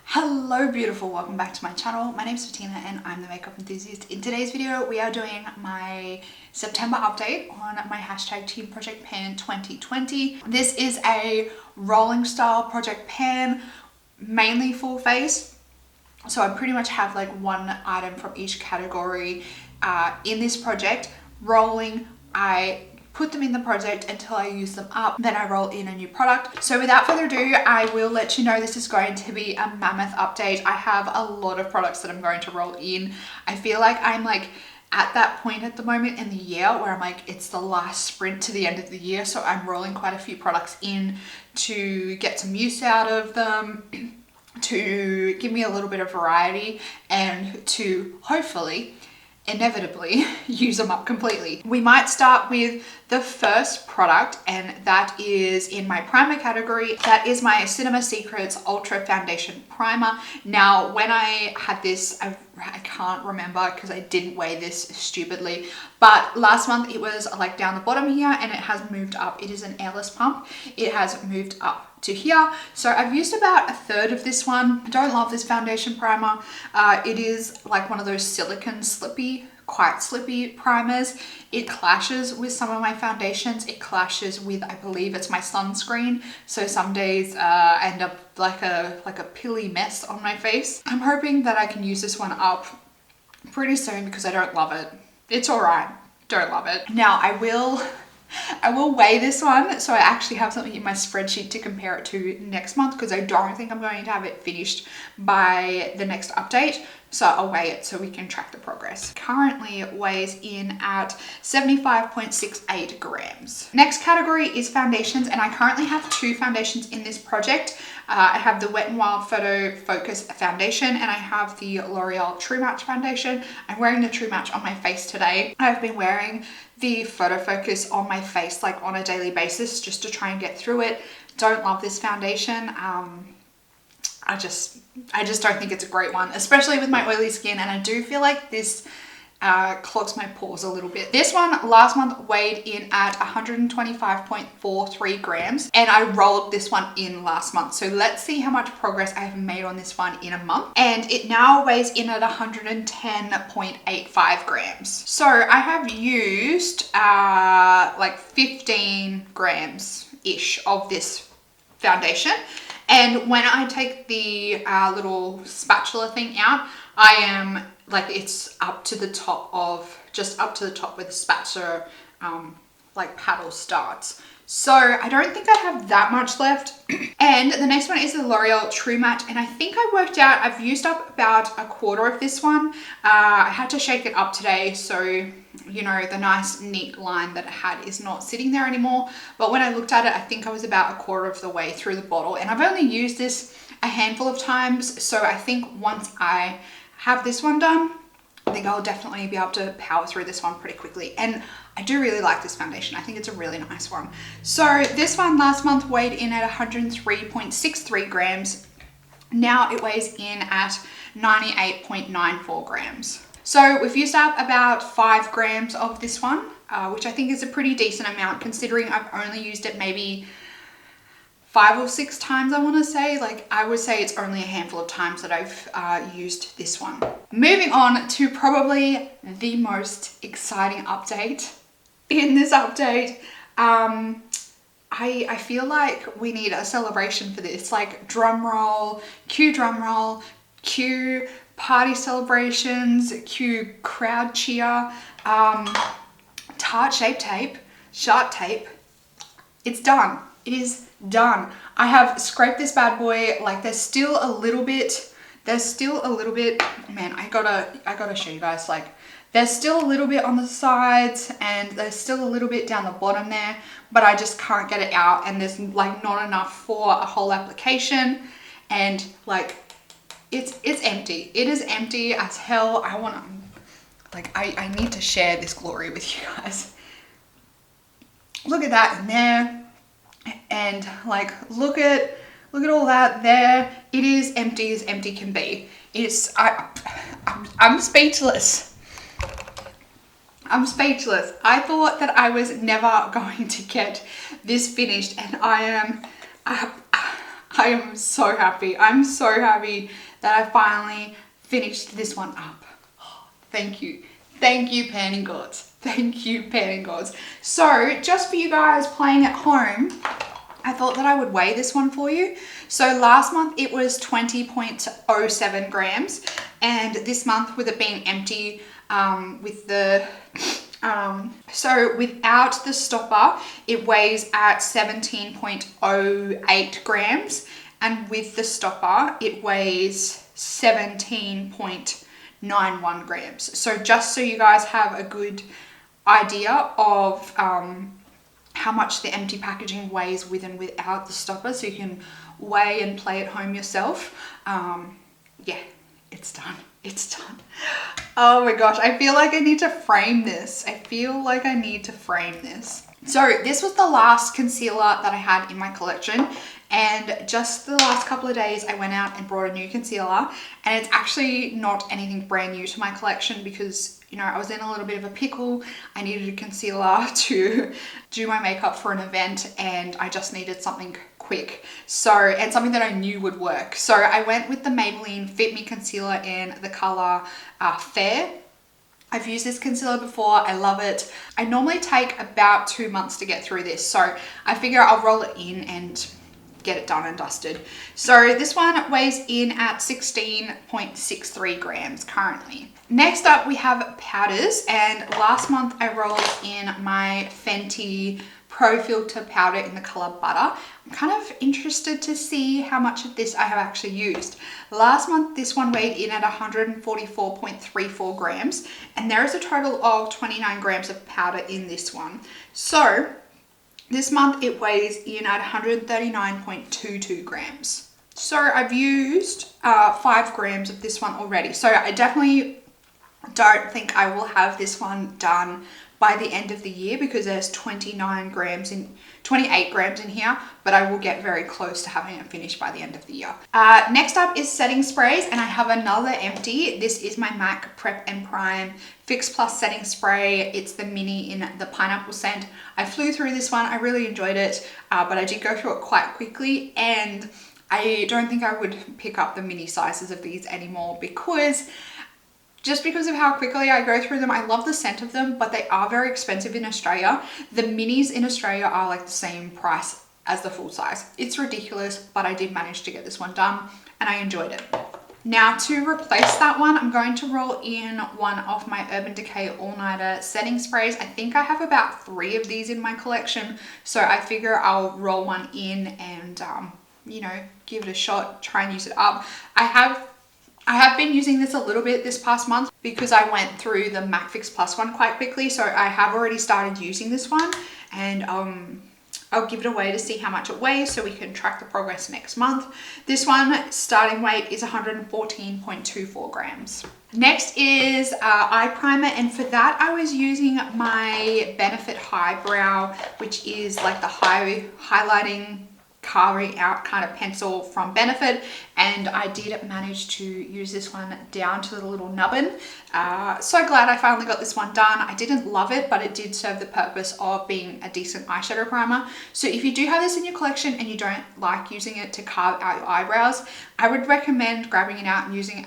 Hello beautiful, welcome back to my channel. My name is Fatina and I'm the makeup enthusiast. In today's video we are doing my September update on my hashtag Team Project Pan 2020. This is a rolling style project pan, mainly full face. So I pretty much have like one item from each category in this project. Rolling, I put them in the project until I use them up, then I roll in a new product. So without further ado, I will let you know this is going to be a mammoth update. I have a lot of products that I'm going to roll in. I feel like I'm at that point at the moment in the year where I'm like, it's the last sprint to the end of the year. So I'm rolling quite a few products in to get some use out of them, to give me a little bit of variety, and to hopefully inevitably use them up completely. We might start with the first product, and that is in my primer category. That is my Cinema Secrets Ultra Foundation Primer. Now, when I had this, I can't remember because I didn't weigh this stupidly, but last month it was like down the bottom here and it has moved up. It is an airless pump. It has moved up to here. So I've used about a third of this one. I don't love this foundation primer. It is like one of those silicone quite slippy primers. It clashes with some of my foundations. It clashes with, I believe it's my sunscreen. So some days I end up like a pilly mess on my face. I'm hoping that I can use this one up pretty soon because I don't love it. It's all right. Don't love it. Now I will weigh this one, so I actually have something in my spreadsheet to compare it to next month because I don't think I'm going to have it finished by the next update. So I'll weigh it so we can track the progress. Currently it weighs in at 75.68 grams. Next category is foundations, and I currently have two foundations in this project. I have the Wet n Wild Photo Focus Foundation and I have the L'Oreal True Match Foundation. I'm wearing the True Match on my face today. I've been wearing the Photo Focus on my face like on a daily basis just to try and get through it. Don't love this foundation. I just don't think it's a great one, especially with my oily skin, and I do feel like this clogs my pores a little bit. This one last month weighed in at 125.43 grams, and I rolled this one in last month. So let's see how much progress I have made on this one in a month. And it now weighs in at 110.85 grams. So I have used like 15 grams ish of this foundation. And when I take the little spatula thing out, I am like, it's up to the top of, just up to the top where the spatula like paddle starts. So I don't think I have that much left. And the next one is the L'Oreal True Match, and I think I worked out I've used up about a quarter of this one. I had to shake it up today, so you know, the nice neat line that it had is not sitting there anymore. But when I looked at it, I think I was about a quarter of the way through the bottle, and I've only used this a handful of times. So I think once I have this one done, I think I'll definitely be able to power through this one pretty quickly. And I do really like this foundation. I think it's a really nice one. So this one last month weighed in at 103.63 grams. Now it weighs in at 98.94 grams. So we've used up about 5 grams of this one, which I think is a pretty decent amount considering I've only used it maybe 5 or 6 times, I want to say. Like, I would say it's only a handful of times that I've used this one. Moving on to probably the most exciting update. In this update, I feel like we need a celebration for this. Like, drum roll, cue party celebrations, cue crowd cheer, Tarte Shape Tape, Shark Tape. It's done. It is done. I have scraped this bad boy. Like, there's still a little bit, man, I gotta show you guys. Like, there's still a little bit on the sides and there's still a little bit down the bottom there, but I just can't get it out, and there's like not enough for a whole application, and like it's empty. It is empty as hell. I want to, like, I need to share this glory with you guys. Look at that in there. And like, look at all that there. It is empty as empty can be. It's, I'm speechless. I'm speechless. I thought that I was never going to get this finished, and I am, I am so happy. I'm so happy that I finally finished this one up. Thank you. Thank you, panning gods. Thank you, panning gods. So just for you guys playing at home, I thought that I would weigh this one for you. So last month it was 20.07 grams, and this month, with it being empty, so without the stopper, it weighs at 17.08 grams, and with the stopper, it weighs 17.91 grams. So just so you guys have a good idea of how much the empty packaging weighs with and without the stopper, so you can weigh and play at home yourself. Yeah, it's done. It's done. Oh my gosh, I feel like I need to frame this. So this was the last concealer that I had in my collection, and just the last couple of days I went out and brought a new concealer, and it's actually not anything brand new to my collection because, you know, I was in a little bit of a pickle. I needed a concealer to do my makeup for an event, and I just needed something quick, and something that I knew would work. So I went with the Maybelline Fit Me concealer in the color Fair. I've used this concealer before. I love it. I normally take about 2 months to get through this, so I figure I'll roll it in and get it done and dusted. So this one weighs in at 16.63 grams currently. Next up, we have powders, and last month I rolled in my Fenty Pro Filter powder in the color Butter. I'm kind of interested to see how much of this I have actually used. Last month, this one weighed in at 144.34 grams, and there is a total of 29 grams of powder in this one. So this month it weighs in at 139.22 grams. So I've used 5 grams of this one already. So I definitely don't think I will have this one done by the end of the year because there's 28 grams in here, but I will get very close to having it finished by the end of the year. Next up is setting sprays, and I have another empty. This is my MAC Prep and Prime Fix Plus setting spray. It's the mini in the pineapple scent. I flew through this one. I really enjoyed it, but I did go through it quite quickly, and I don't think I would pick up the mini sizes of these anymore because of how quickly I go through them. I love the scent of them, but they are very expensive in Australia. The minis in Australia are like the same price as the full size. It's ridiculous, but I did manage to get this one done and I enjoyed it. Now to replace that one, I'm going to roll in one of my Urban Decay All Nighter setting sprays. I think I have about 3 of these in my collection, so I figure I'll roll one in and, you know, give it a shot, try and use it up. I have been using this a little bit this past month because I went through the MAC Fix Plus one quite quickly. So I have already started using this one, and I'll give it away to see how much it weighs so we can track the progress next month. This one starting weight is 114.24 grams. Next is eye primer, and for that I was using my Benefit Highbrow, which is like the highlighting carving out kind of pencil from Benefit, and I did manage to use this one down to the little nubbin. So glad I finally got this one done. I didn't love it, but it did serve the purpose of being a decent eyeshadow primer. So if you do have this in your collection and you don't like using it to carve out your eyebrows, I would recommend grabbing it out and using it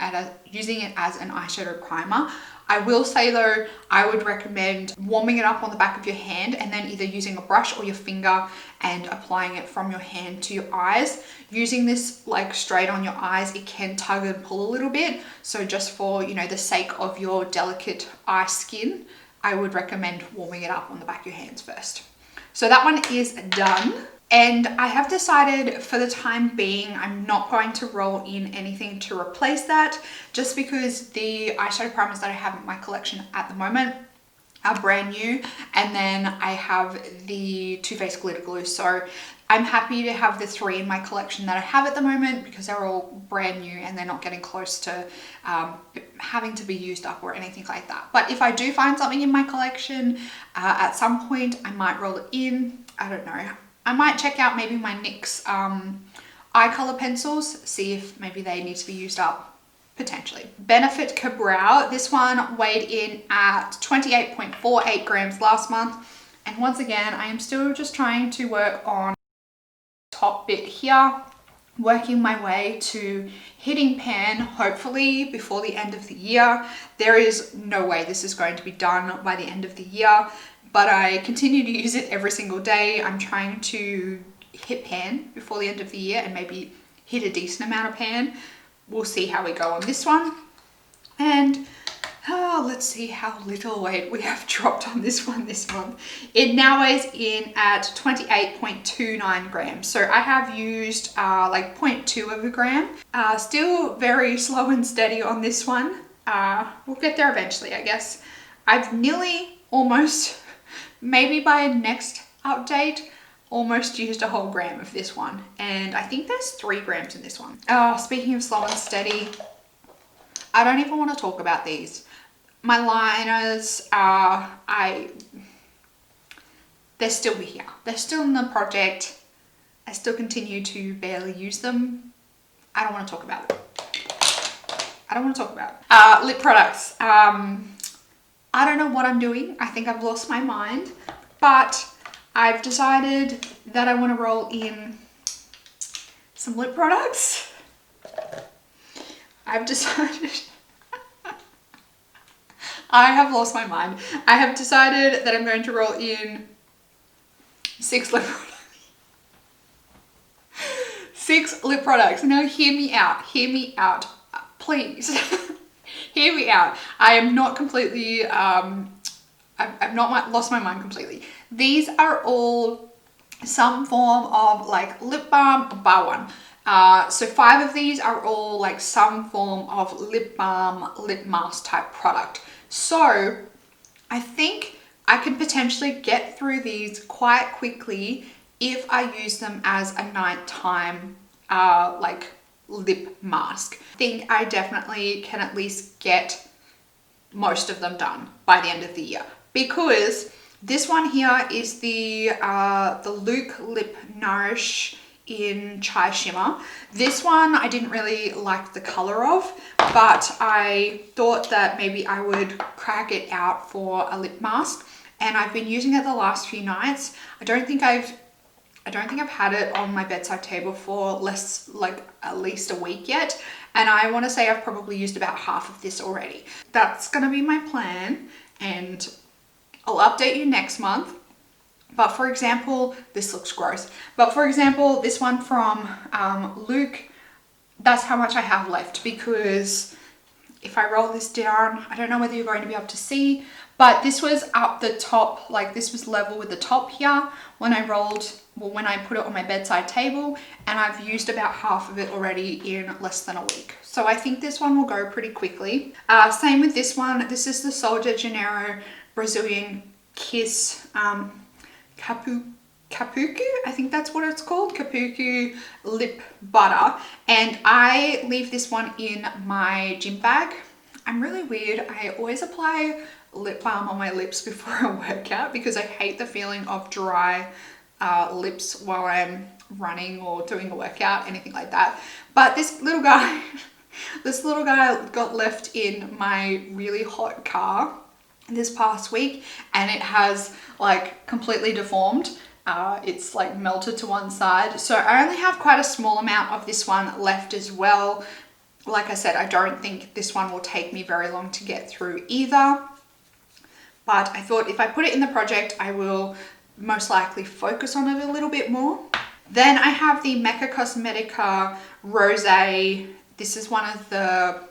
as an eyeshadow primer. I will say though, I would recommend warming it up on the back of your hand and then either using a brush or your finger and applying it from your hand to your eyes. Using this like straight on your eyes, it can tug and pull a little bit. So just for, you know, the sake of your delicate eye skin, I would recommend warming it up on the back of your hands first. So that one is done. And I have decided for the time being, I'm not going to roll in anything to replace that, just because the eyeshadow primers that I have in my collection at the moment are brand new. And then I have the Too Faced Glitter Glue. So I'm happy to have the 3 in my collection that I have at the moment because they're all brand new and they're not getting close to having to be used up or anything like that. But if I do find something in my collection at some point, I might roll it in. I don't know. I might check out maybe my NYX eye color pencils, see if maybe they need to be used up, potentially. Benefit Cabral, this one weighed in at 28.48 grams last month. And once again, I am still just trying to work on the top bit here. working my way to hitting pan, hopefully before the end of the year. There is no way this is going to be done by the end of the year, but I continue to use it every single day. I'm trying to hit pan before the end of the year and maybe hit a decent amount of pan. We'll see how we go on this one. And let's see how little weight we have dropped on this one this month. It now weighs in at 28.29 grams. So I have used like 0.2 of a gram. Still very slow and steady on this one. We'll get there eventually, I guess. I've nearly almost, maybe by next update, almost used a whole gram of this one. And I think there's 3 grams in this one. Speaking of slow and steady, I don't even want to talk about these. My liners, they're still here. They're still in the project. I still continue to barely use them. I don't want to talk about it. I don't want to talk about it. Lip products. I don't know what I'm doing. I think I've lost my mind, but I've decided that I want to roll in some lip products. I've decided... I have lost my mind. I have decided that I'm going to roll in 6 lip products. 6 lip products. Now hear me out. Hear me out. Please. Hear me out. I am not completely... I've not lost my mind completely. These are all some form of like lip balm, bar one. So 5 of these are all like some form of lip balm, lip mask type product. So I think I could potentially get through these quite quickly if I use them as a nighttime like lip mask. I think I definitely can at least get most of them done by the end of the year, because this one here is the Luke Lip Nourish in Chai Shimmer. This one I didn't really like the color of, but I thought that maybe I would crack it out for a lip mask, and I've been using it the last few nights. I don't think I've had it on my bedside table for at least a week yet, and I want to say I've probably used about half of this already. That's gonna be my plan, and I'll update you next month. But for example, this looks gross. But for example, this one from Luke, that's how much I have left, because if I roll this down, I don't know whether you're going to be able to see, but this was up the top, like this was level with the top here when I put it on my bedside table, and I've used about half of it already in less than a week. So I think this one will go pretty quickly. Same with this one. This is the Sol de Janeiro Brazilian Kiss Kapuku, I think that's what it's called, Kapuku lip butter, and I leave this one in my gym bag. I'm really weird. I always apply lip balm on my lips before a workout because I hate the feeling of dry lips while I'm running or doing a workout, anything like that. But this little guy got left in my really hot car this past week, and it has like completely deformed. It's like melted to one side, so I only have quite a small amount of this one left as well. Like I said, I don't think this one will take me very long to get through either, but I thought if I put it in the project, I will most likely focus on it a little bit more. Then I have the Mecca Cosmetica Rosé. This is one of the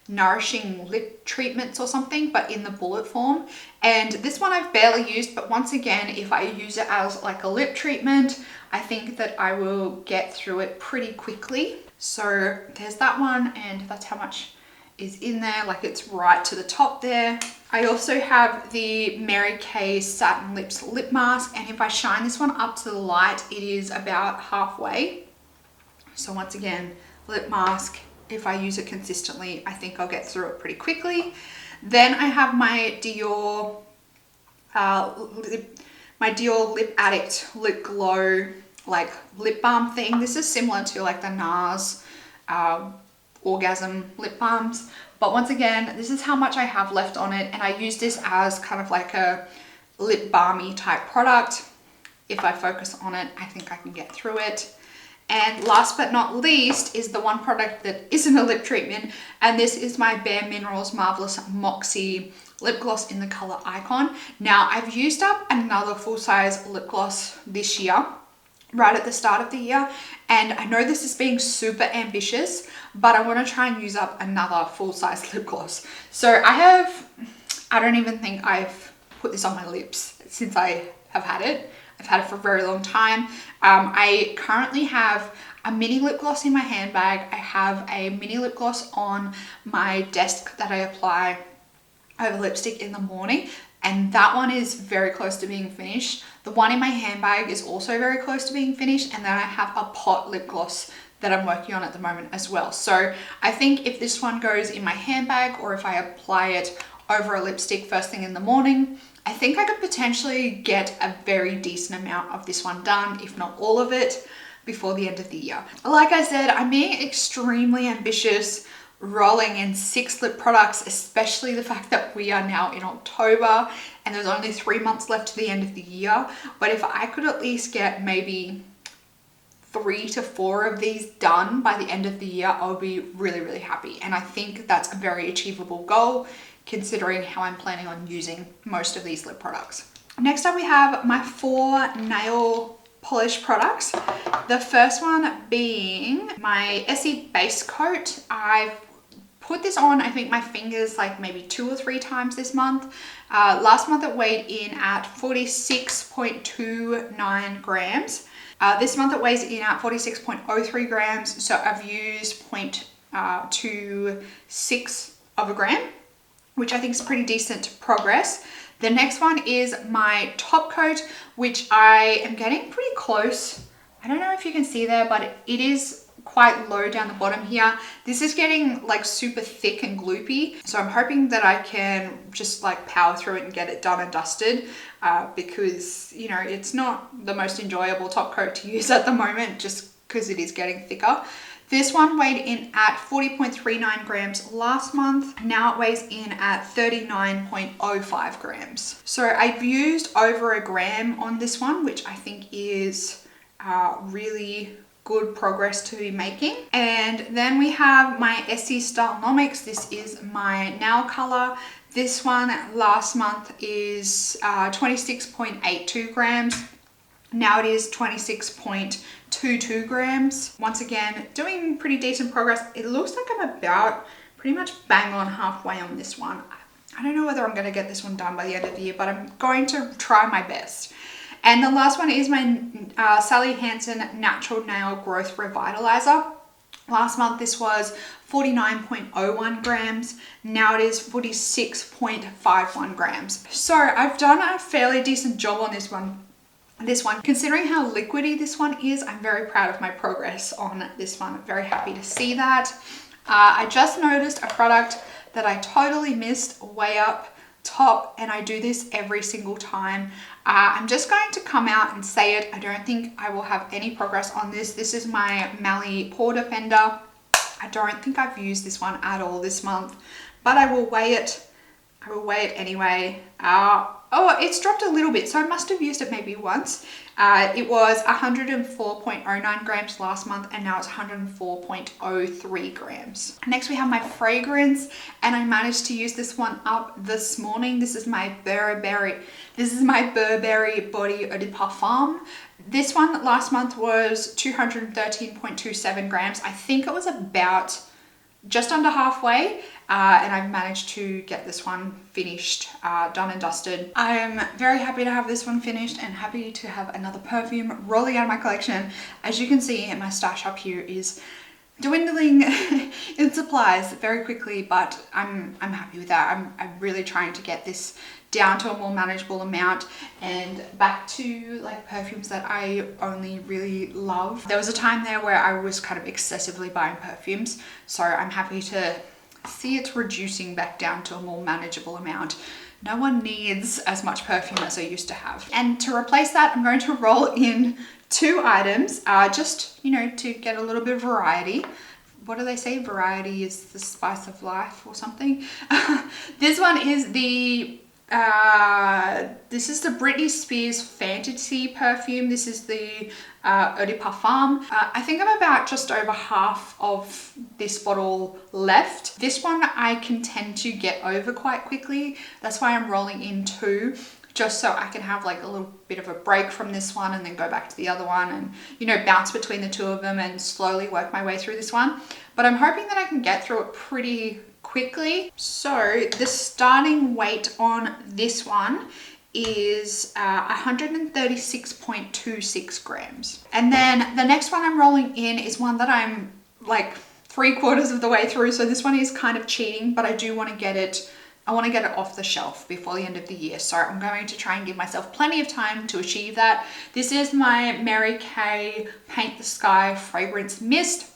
nourishing lip treatments or something, but in the bullet form, and this one I've barely used, but once again, if I use it as like a lip treatment, I think that I will get through it pretty quickly. So there's that one, and that's how much is in there, like it's right to the top there. I also have the Mary Kay Satin Lips lip mask, and if I shine this one up to the light, it is about halfway. So once again, lip mask, if I use it consistently, I think I'll get through it pretty quickly. Then I have my Dior Lip Addict Lip Glow like lip balm thing. This is similar to like the NARS Orgasm lip balms, but once again, this is how much I have left on it, and I use this as kind of like a lip balmy type product. If I focus on it, I think I can get through it. And last but not least is the one product that isn't a lip treatment, and this is my Bare Minerals Marvelous Moxie lip gloss in the color Icon. Now, I've used up another full-size lip gloss this year, right at the start of the year, and I know this is being super ambitious, but I want to try and use up another full-size lip gloss. So I don't even think I've put this on my lips since I have had it. I've had it for a very long time. I currently have a mini lip gloss in my handbag. I have a mini lip gloss on my desk that I apply over lipstick in the morning, and that one is very close to being finished. The one in my handbag is also very close to being finished, and then I have a pot lip gloss that I'm working on at the moment as well. So I think if this one goes in my handbag, or if I apply it over a lipstick first thing in the morning, I think I could potentially get a very decent amount of this one done, if not all of it, before the end of the year. Like I said, I'm being extremely ambitious, rolling in 6 lip products, especially the fact that we are now in October and there's only 3 months left to the end of the year. But if I could at least get maybe 3 to 4 of these done by the end of the year, I'll be really, really happy. And I think that's a very achievable goal, considering how I'm planning on using most of these lip products. Next up, we have my 4 nail polish products. The first one being my Essie base coat. I've put this on, I think, my fingers like maybe 2 or 3 times this month. Last month it weighed in at 46.29 grams. This month it weighs in at 46.03 grams. So I've used 0.26 of a gram, which I think is pretty decent progress. The next one is my top coat, which I am getting pretty close. I don't know if you can see there, but it is quite low down the bottom here. This is getting like super thick and gloopy. So I'm hoping that I can just like power through it and get it done and dusted, because, you know, it's not the most enjoyable top coat to use at the moment, just because it is getting thicker. This one weighed in at 40.39 grams last month. Now it weighs in at 39.05 grams. So I've used over a gram on this one, which I think is really good progress to be making. And then we have my Essie Stylenomics. This is my nail color. This one last month is 26.82 grams. Now it is 26.22 grams. Once again, doing pretty decent progress. It looks like I'm about pretty much bang on halfway on this one. I don't know whether I'm going to get this one done by the end of the year, but I'm going to try my best. And the last one is my Sally Hansen Natural Nail Growth Revitalizer. Last month this was 49.01 grams. Now it is 46.51 grams. So I've done a fairly decent job on this one. Considering how liquidy this one is, I'm very proud of my progress on this one. I'm very happy to see that. I just noticed a product that I totally missed way up top, and I do this every single time. I'm just going to come out and say it. I don't think I will have any progress on this. This is my Mally Pore Defender. I don't think I've used this one at all this month, but I will weigh it. I will weigh it anyway. Oh, it's dropped a little bit, so I must have used it maybe once. It was 104.09 grams last month, and now it's 104.03 grams. Next, we have my fragrance, and I managed to use this one up this morning. This is my Burberry Body Eau de Parfum. This one last month was 213.27 grams. I think it was about just under halfway, and I've managed to get this one finished, done and dusted. I am very happy to have this one finished and happy to have another perfume rolling out of my collection. As you can see, my stash up here is dwindling in supplies very quickly, but I'm happy with that. I'm really trying to get this down to a more manageable amount and back to like perfumes that I only really love. There was a time there where I was kind of excessively buying perfumes, so I'm happy to see it's reducing back down to a more manageable amount. No one needs as much perfume as I used to have. And to replace that, I'm going to roll in 2 items, just, you know, to get a little bit of variety. What do they say? Variety is the spice of life or something. This one is the This is the Britney Spears Fantasy perfume. This is the Eau de Parfum. I think I'm about just over half of this bottle left. This one I can tend to get over quite quickly. That's why I'm rolling in 2, just so I can have like a little bit of a break from this one and then go back to the other one and, you know, bounce between the 2 of them and slowly work my way through this one. But I'm hoping that I can get through it pretty quickly. So the starting weight on this one is 136.26 grams. And then the next one I'm rolling in is one that I'm like 3/4 of the way through. So this one is kind of cheating, but I do want to get it. I want to get it off the shelf before the end of the year. So I'm going to try and give myself plenty of time to achieve that. This is my Mary Kay Paint the Sky Fragrance Mist.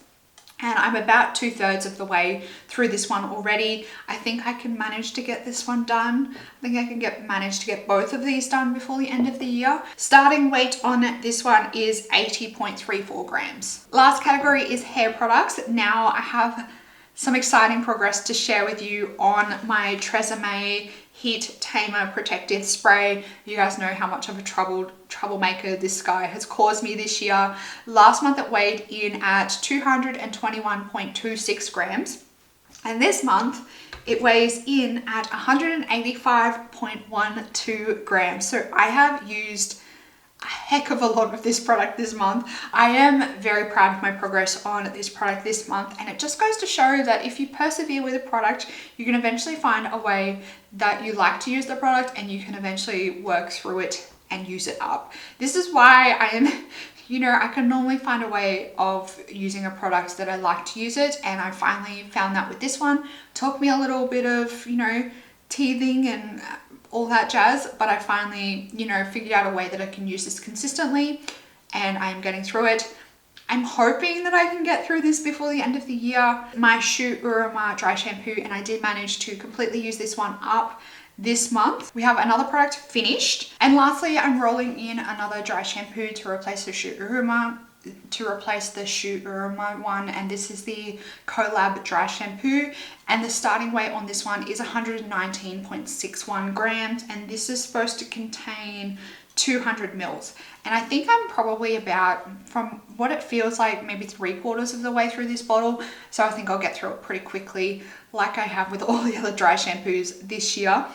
And I'm about 2/3 of the way through this one already. I think I can manage to get this one done. I think I can manage to get both of these done before the end of the year. Starting weight on this one is 80.34 grams. Last category is hair products. Now I have some exciting progress to share with you on my TRESemmé Heat Tamer Protective Spray. You guys know how much of a troublemaker this guy has caused me this year. Last month it weighed in at 221.26 grams. And this month it weighs in at 185.12 grams. So I have used a heck of a lot of this product this month. I am very proud of my progress on this product this month, and it just goes to show that if you persevere with a product, you can eventually find a way that you like to use the product and you can eventually work through it and use it up. This is why I am, you know, I can normally find a way of using a product that I like to use it, and I finally found that with this one. It took me a little bit of, you know, teething and all that jazz, but I finally, you know, figured out a way that I can use this consistently, and I am getting through it. I'm hoping that I can get through this before the end of the year. My Shu Uruguay dry shampoo, and I did manage to completely use this one up this month. We have another product finished, and lastly I'm rolling in another dry shampoo to replace the Shu Uruguay one, and this is the Collab dry shampoo, and the starting weight on this one is 119.61 grams, and this is supposed to contain 200 mils. And I think I'm probably about, from what it feels like, maybe 3/4 of the way through this bottle. So I think I'll get through it pretty quickly, like I have with all the other dry shampoos this year.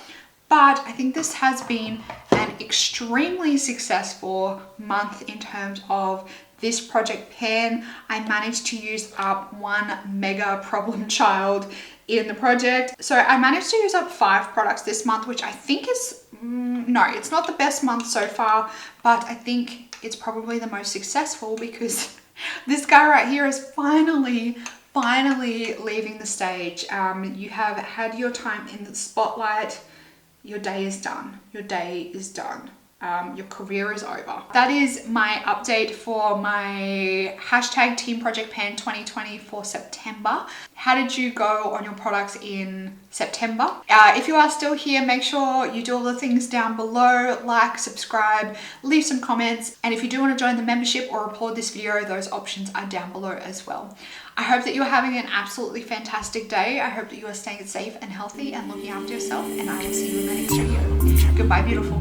But I think this has been an extremely successful month in terms of this project pan. I managed to use up one mega problem child in the project. So I managed to use up 5 products this month, which I think is, no, it's not the best month so far, but I think it's probably the most successful because this guy right here is finally leaving the stage. You have had your time in the spotlight. Your day is done. Your day is done. Your career is over. That is my update for my hashtag Team Project Pan 2020 for September. How did you go on your products in September? If you are still here, make sure you do all the things down below, like, subscribe, leave some comments, and if you do want to join the membership or applaud this video, those options are down below as well. I hope that you're having an absolutely fantastic day. I hope that you are staying safe and healthy and looking after yourself, and I will see you in the next video. Goodbye, beautiful.